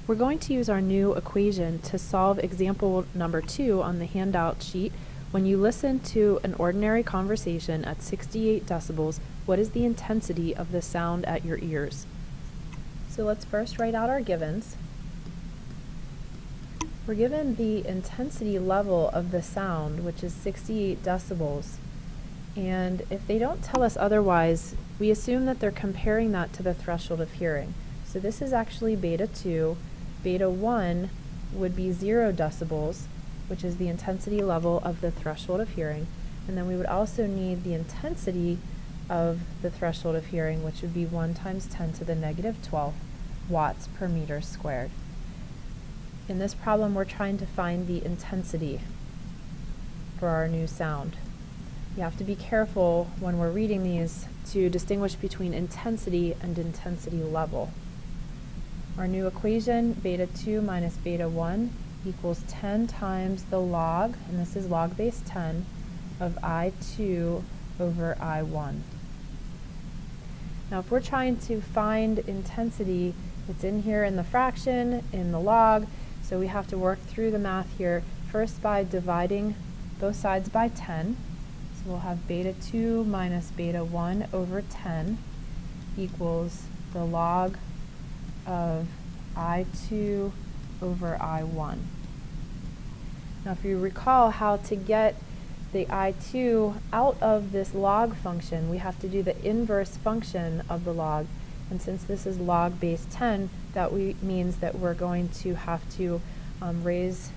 We're going to use our new equation to solve example number 2 on the handout sheet. When you listen to an ordinary conversation at 68 decibels, what is the intensity of the sound at your ears? So let's first write out our givens. We're given the intensity level of the sound, which is 68 decibels. And if they don't tell us otherwise, we assume that they're comparing that to the threshold of hearing. So this is actually beta 2. Beta 1 would be 0 decibels, which is the intensity level of the threshold of hearing. And then we would also need the intensity of the threshold of hearing, which would be 1 times 10 to the negative 12 watts per meter squared. In this problem, we're trying to find the intensity for our new sound. You have to be careful when we're reading these to distinguish between intensity and intensity level. Our new equation, beta 2 minus beta 1, equals 10 times the log, and this is log base 10, of I2 over I1. Now if we're trying to find intensity, it's in here in the fraction, in the log, so we have to work through the math here, first by dividing both sides by 10. So we'll have beta 2 minus beta 1 over 10 equals the log of I2 over I1. Now if you recall how to get the I2 out of this log function, we have to do the inverse function of the log. And since this is log base 10, that means that we're going to have to raise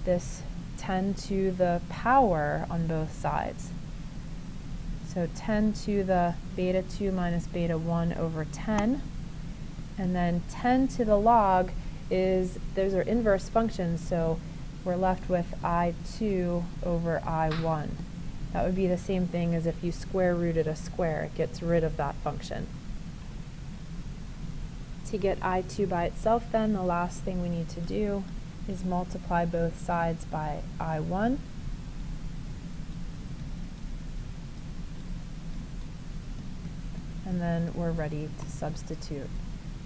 this 10 to the power on both sides. So 10 to the beta 2 minus beta 1 over 10. And then 10 to the log is, those are inverse functions, so we're left with I2 over I1. That would be the same thing as if you square rooted a square. It gets rid of that function. To get I2 by itself then, the last thing we need to do is multiply both sides by I1. And then we're ready to substitute.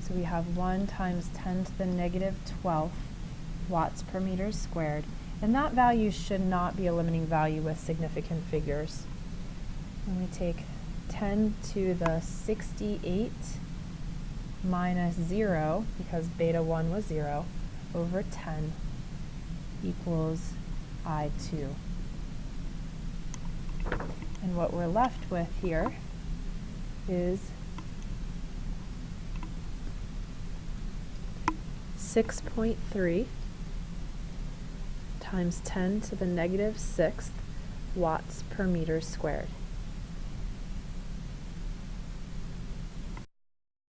So we have 1 times 10 to the negative 12 watts per meter squared. And that value should not be a limiting value with significant figures. And we take 10 to the 68 minus 0, because beta 1 was 0, over 10 equals I2. And what we're left with here is 6.3 times 10 to the negative 6th watts per meter squared.